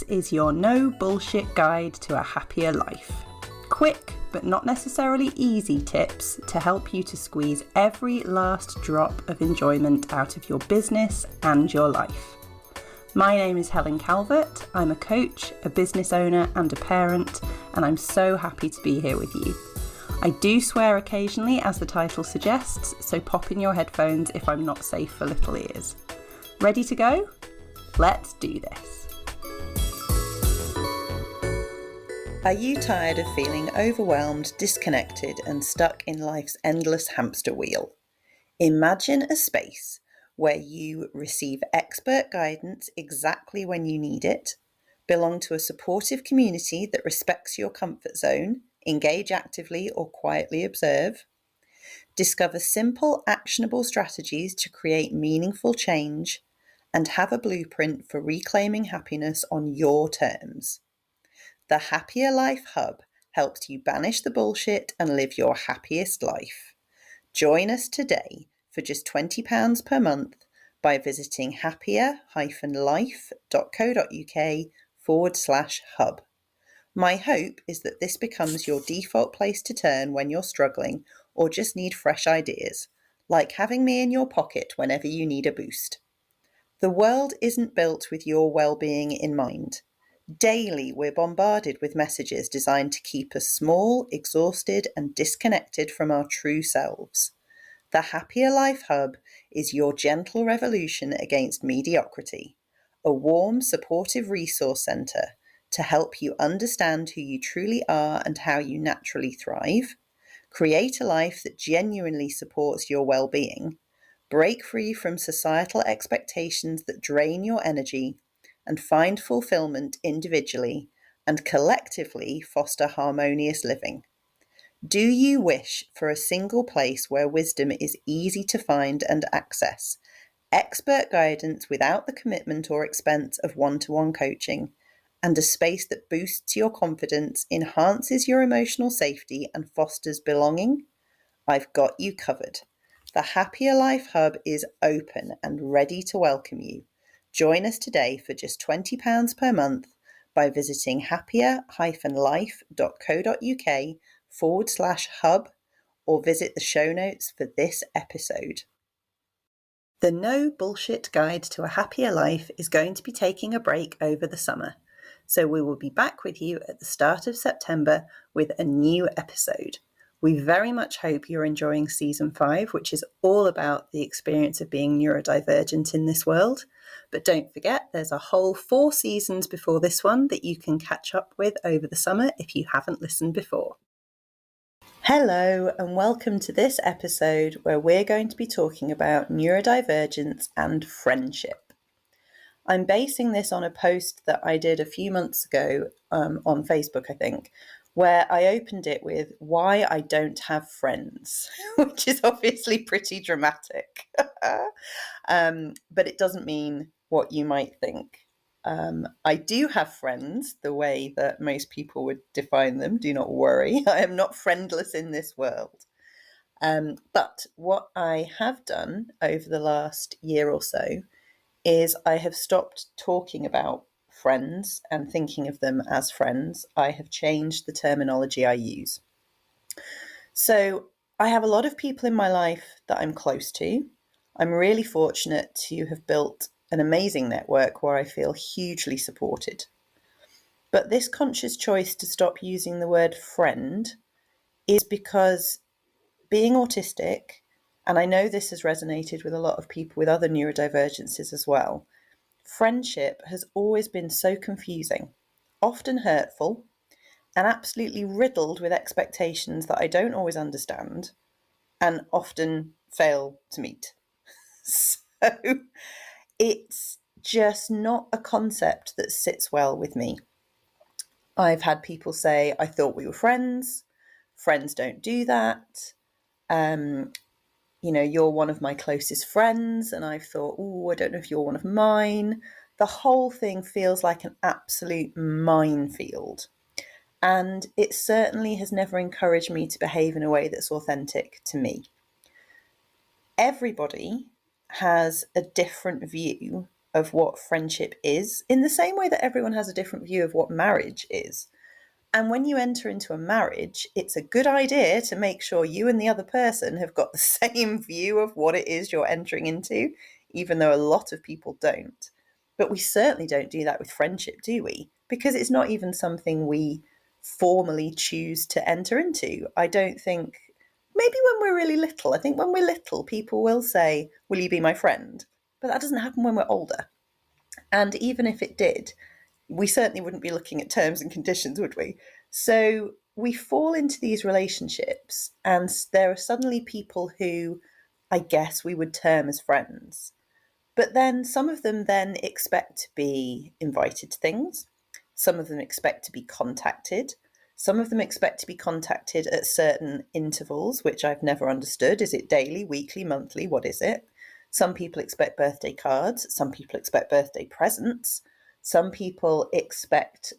is your no bullshit guide to a happier life. Quick, but not necessarily easy tips to help you to squeeze every last drop of enjoyment out of your business and your life. My name is Helen Calvert. I'm a coach, a business owner and a parent, and I'm so happy to be here with you. I do swear occasionally, as the title suggests, so pop in your headphones if I'm not safe for little ears. Ready to go? Let's do this. Are you tired of feeling overwhelmed, disconnected, and stuck in life's endless hamster wheel? Imagine a space where you receive expert guidance exactly when you need it, belong to a supportive community that respects your comfort zone, engage actively or quietly observe, discover simple, actionable strategies to create meaningful change, and have a blueprint for reclaiming happiness on your terms. The Happier Life Hub helps you banish the bullshit and live your happiest life. Join us today for just £20 per month by visiting happier-life.co.uk/hub. My hope is that this becomes your default place to turn when you're struggling or just need fresh ideas, like having me in your pocket whenever you need a boost. The world isn't built with your well-being in mind. Daily, we're bombarded with messages designed to keep us small, exhausted, and disconnected from our true selves. The Happier Life Hub is your gentle revolution against mediocrity, a warm, supportive resource centre to help you understand who you truly are and how you naturally thrive, create a life that genuinely supports your well-being, break free from societal expectations that drain your energy, and find fulfillment individually and collectively foster harmonious living. Do you wish for a single place where wisdom is easy to find and access, expert guidance without the commitment or expense of one-to-one coaching, and a space that boosts your confidence, enhances your emotional safety, and fosters belonging? I've got you covered. The Happier Life Hub is open and ready to welcome you. Join us today for just £20 per month by visiting happier-life.co.uk/hub or visit the show notes for this episode. The No Bullshit Guide to a Happier Life is going to be taking a break over the summer, so we will be back with you at the start of September with a new episode. We very much hope you're enjoying Season 5, which is all about the experience of being neurodivergent in this world. But don't forget, there's a whole 4 seasons before this one that you can catch up with over the summer if you haven't listened before. Hello and welcome to this episode where we're going to be talking about neurodivergence and friendship. I'm basing this on a post that I did a few months ago on Facebook, I think, where I opened it with why I don't have friends, which is obviously pretty dramatic. But it doesn't mean what you might think. I do have friends the way that most people would define them. Do not worry. I am not friendless in this world. But what I have done over the last year or so is I have stopped talking about friends and thinking of them as friends. I have changed the terminology I use. So I have a lot of people in my life that I'm close to. I'm really fortunate to have built an amazing network where I feel hugely supported. But this conscious choice to stop using the word friend is because being autistic, and I know this has resonated with a lot of people with other neurodivergencies as well, friendship has always been so confusing, often hurtful, and absolutely riddled with expectations that I don't always understand and often fail to meet. So it's just not a concept that sits well with me. I've had people say, I thought we were friends. Friends don't do that. You're one of my closest friends. And I've thought, I don't know if you're one of mine. The whole thing feels like an absolute minefield. And it certainly has never encouraged me to behave in a way that's authentic to me. Everybody has a different view of what friendship is, in the same way that everyone has a different view of what marriage is. And when you enter into a marriage, it's a good idea to make sure you and the other person have got the same view of what it is you're entering into, even though a lot of people don't. But we certainly don't do that with friendship, do we? Because it's not even something we formally choose to enter into. I don't think, maybe when we're really little, I think when we're little, people will say, "Will you be my friend?" But that doesn't happen when we're older. And even if it did, we certainly wouldn't be looking at terms and conditions, would we? So we fall into these relationships, and there are suddenly people who I guess we would term as friends. But then some of them then expect to be invited to things. Some of them expect to be contacted. Some of them expect to be contacted at certain intervals, which I've never understood. Is it daily, weekly, monthly? What is it? Some people expect birthday cards. Some people expect birthday presents. Some people expect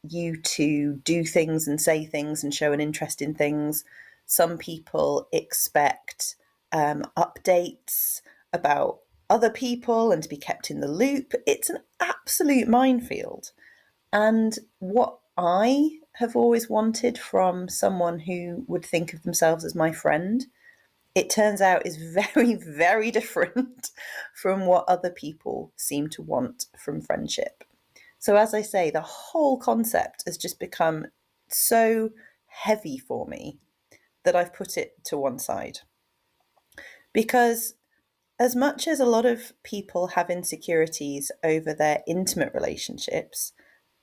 you to do things and say things and show an interest in things. Some people expect updates about other people and to be kept in the loop. It's an absolute minefield. And what I have always wanted from someone who would think of themselves as my friend, it turns out is very, very different from what other people seem to want from friendship. So, as I say, the whole concept has just become so heavy for me that I've put it to one side. Because as much as a lot of people have insecurities over their intimate relationships,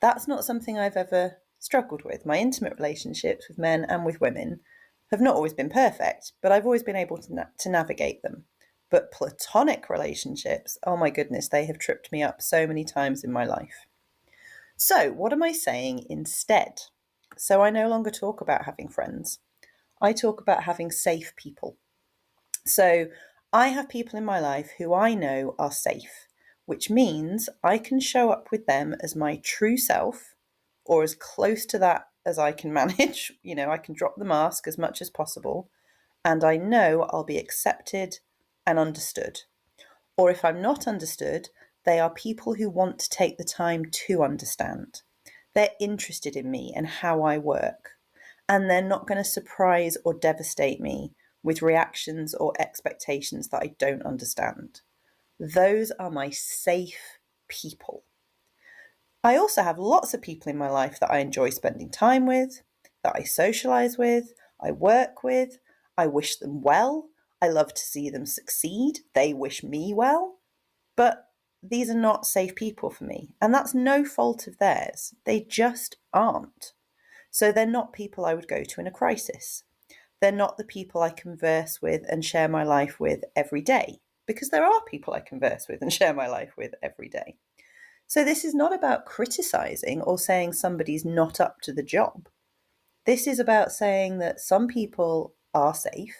that's not something I've ever struggled with. My intimate relationships with men and with women have not always been perfect, but I've always been able to navigate them. But platonic relationships, oh my goodness, they have tripped me up so many times in my life. So, what am I saying instead? So, I no longer talk about having friends. I talk about having safe people. So, I have people in my life who I know are safe, which means I can show up with them as my true self, or as close to that as I can manage. I can drop the mask as much as possible, and I know I'll be accepted and understood. Or if I'm not understood, they are people who want to take the time to understand. They're interested in me and how I work, and they're not going to surprise or devastate me with reactions or expectations that I don't understand. Those are my safe people. I also have lots of people in my life that I enjoy spending time with, that I socialise with, I work with, I wish them well, I love to see them succeed, they wish me well, but these are not safe people for me. And that's no fault of theirs. They just aren't. So they're not people I would go to in a crisis. They're not the people I converse with and share my life with every day, because there are people I converse with and share my life with every day. So this is not about criticising or saying somebody's not up to the job. This is about saying that some people are safe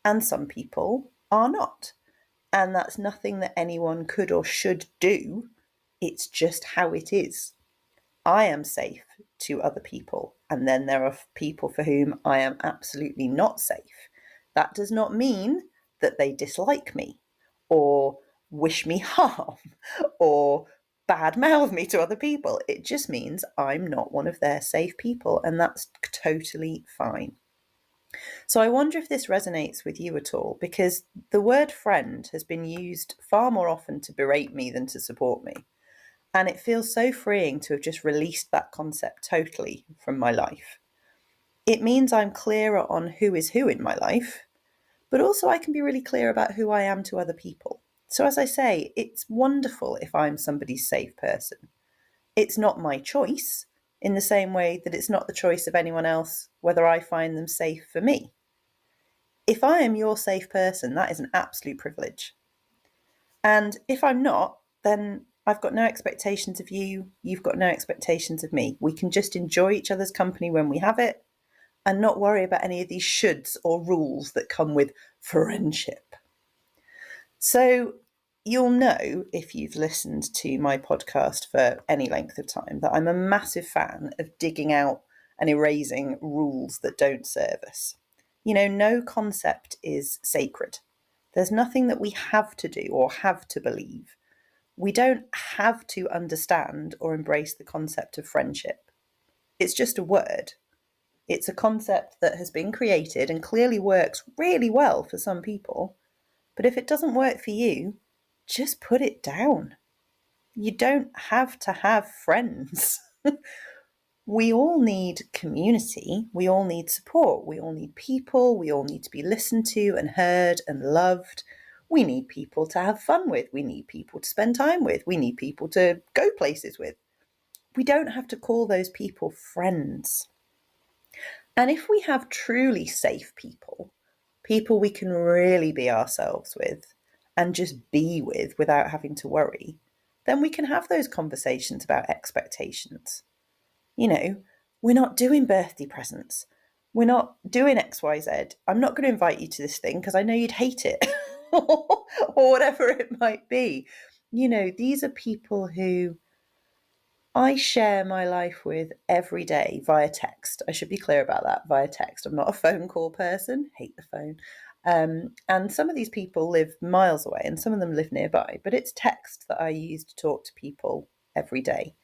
and some people are not. And that's nothing that anyone could or should do. It's just how it is. I am safe to other people, and then there are people for whom I am absolutely not safe. That does not mean that they dislike me or wish me harm or badmouth me to other people. It just means I'm not one of their safe people, and that's totally fine. So I wonder if this resonates with you at all, because the word friend has been used far more often to berate me than to support me. And it feels so freeing to have just released that concept totally from my life. It means I'm clearer on who is who in my life, but also I can be really clear about who I am to other people. So as I say, it's wonderful if I'm somebody's safe person. It's not my choice, in the same way that it's not the choice of anyone else whether I find them safe for me. If I am your safe person, that is an absolute privilege. And if I'm not, then I've got no expectations of you. You've got no expectations of me. We can just enjoy each other's company when we have it and not worry about any of these shoulds or rules that come with friendship. So you'll know, if you've listened to my podcast for any length of time, that I'm a massive fan of digging out and erasing rules that don't serve us. No concept is sacred. There's nothing that we have to do or have to believe. We don't have to understand or embrace the concept of friendship. It's just a word. It's a concept that has been created and clearly works really well for some people. But if it doesn't work for you, just put it down. You don't have to have friends. We all need community. We all need support. We all need people. We all need to be listened to and heard and loved. We need people to have fun with. We need people to spend time with. We need people to go places with. We don't have to call those people friends. And if we have truly safe people, people we can really be ourselves with and just be with without having to worry, then we can have those conversations about expectations. You know, we're not doing birthday presents. We're not doing XYZ. I'm not going to invite you to this thing because I know you'd hate it or whatever it might be. You know, these are people who I share my life with every day via text. I should be clear about that, via text. I'm not a phone call person, hate the phone. And some of these people live miles away and some of them live nearby, but it's text that I use to talk to people every day.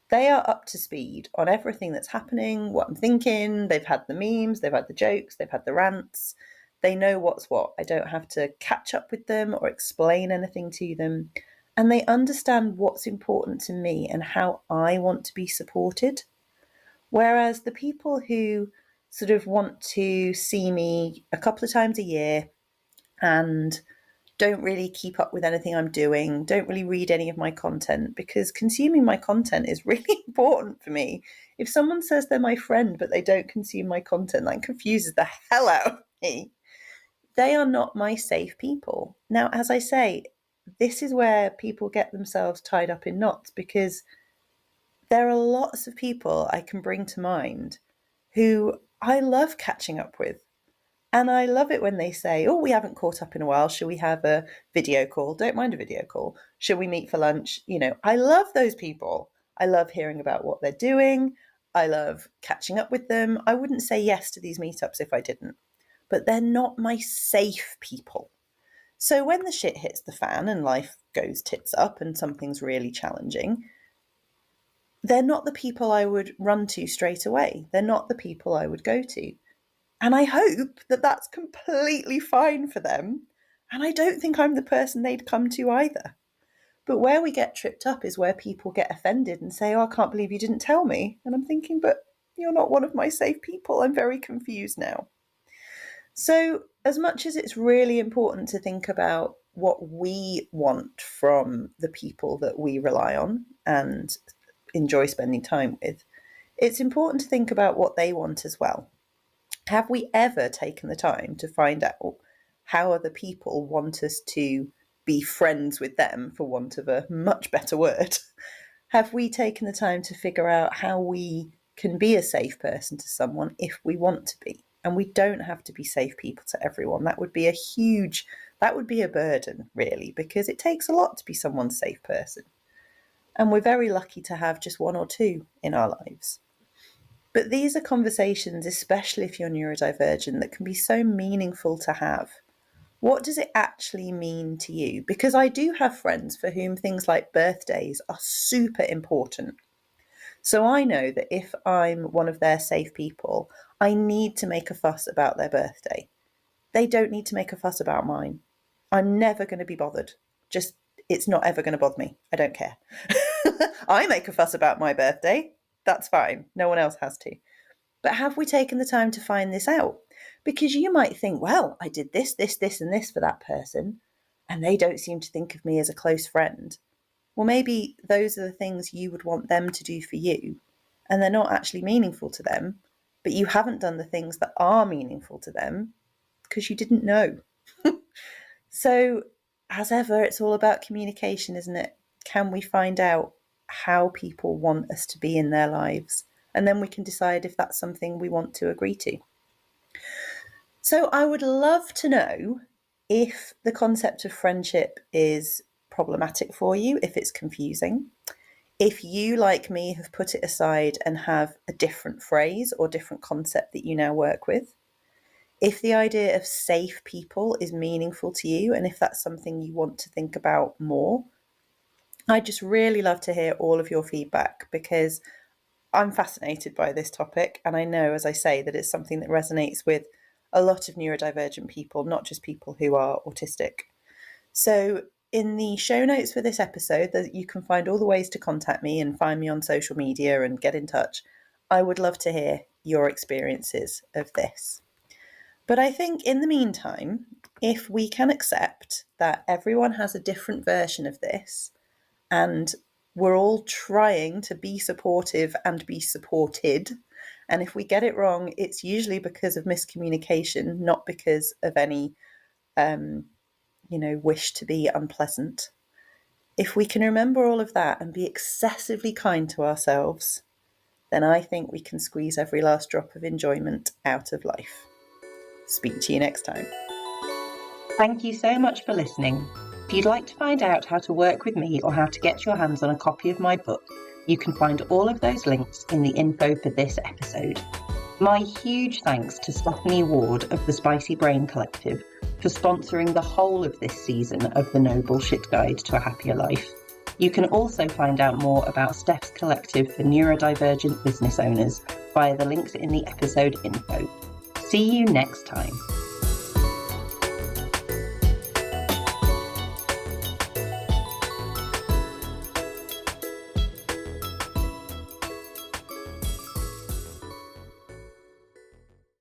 They are up to speed on everything that's happening, what I'm thinking. They've had the memes, they've had the jokes, they've had the rants. They know what's what. I don't have to catch up with them or explain anything to them. And they understand what's important to me and how I want to be supported. Whereas the people who sort of want to see me a couple of times a year and don't really keep up with anything I'm doing, don't really read any of my content, because consuming my content is really important for me. If someone says they're my friend but they don't consume my content, that confuses the hell out of me. They are not my safe people. Now, as I say, this is where people get themselves tied up in knots, because there are lots of people I can bring to mind who I love catching up with. And I love it when they say, oh, we haven't caught up in a while. Shall we have a video call? Don't mind a video call. Shall we meet for lunch? You know, I love those people. I love hearing about what they're doing. I love catching up with them. I wouldn't say yes to these meetups if I didn't. But they're not my safe people. So when the shit hits the fan and life goes tits up and something's really challenging, they're not the people I would run to straight away. They're not the people I would go to. And I hope that that's completely fine for them. And I don't think I'm the person they'd come to either. But where we get tripped up is where people get offended and say, oh, I can't believe you didn't tell me. And I'm thinking, but you're not one of my safe people. I'm very confused now. So as much as it's really important to think about what we want from the people that we rely on and enjoy spending time with, it's important to think about what they want as well. Have we ever taken the time to find out how other people want us to be friends with them, for want of a much better word? Have we taken the time to figure out how we can be a safe person to someone if we want to be? And we don't have to be safe people to everyone. That would be a burden, really, because it takes a lot to be someone's safe person. And we're very lucky to have just one or two in our lives. But these are conversations, especially if you're neurodivergent, that can be so meaningful to have. What does it actually mean to you? Because I do have friends for whom things like birthdays are super important. So I know that if I'm one of their safe people, I need to make a fuss about their birthday. They don't need to make a fuss about mine. I'm never going to be bothered. It's not ever going to bother me. I don't care. I make a fuss about my birthday. That's fine. No one else has to. But have we taken the time to find this out? Because you might think, well, I did this, this, this, and this for that person, and they don't seem to think of me as a close friend. Well, maybe those are the things you would want them to do for you, and they're not actually meaningful to them, but you haven't done the things that are meaningful to them because you didn't know. So, as ever, it's all about communication, isn't it? Can we find out how people want us to be in their lives? And then we can decide if that's something we want to agree to. So I would love to know if the concept of friendship is problematic for you, if it's confusing, if you, like me, have put it aside and have a different phrase or different concept that you now work with, if the idea of safe people is meaningful to you, and if that's something you want to think about more. I'd just really love to hear all of your feedback, because I'm fascinated by this topic, and I know, as I say, that it's something that resonates with a lot of neurodivergent people, not just people who are autistic. So in the show notes for this episode, you can find all the ways to contact me and find me on social media and get in touch. I would love to hear your experiences of this. But I think in the meantime, if we can accept that everyone has a different version of this, and we're all trying to be supportive and be supported, and if we get it wrong, it's usually because of miscommunication, not because of any wish to be unpleasant. If we can remember all of that and be excessively kind to ourselves, then I think we can squeeze every last drop of enjoyment out of life. Speak to you next time. Thank you so much for listening. If you'd like to find out how to work with me or how to get your hands on a copy of my book, you can find all of those links in the info for this episode. My huge thanks to Stephanie Ward of the Spicy Brain Collective for sponsoring the whole of this season of the No Bullshit Guide to a Happier Life. You can also find out more about Steph's collective for neurodivergent business owners via the links in the episode info. See you next time.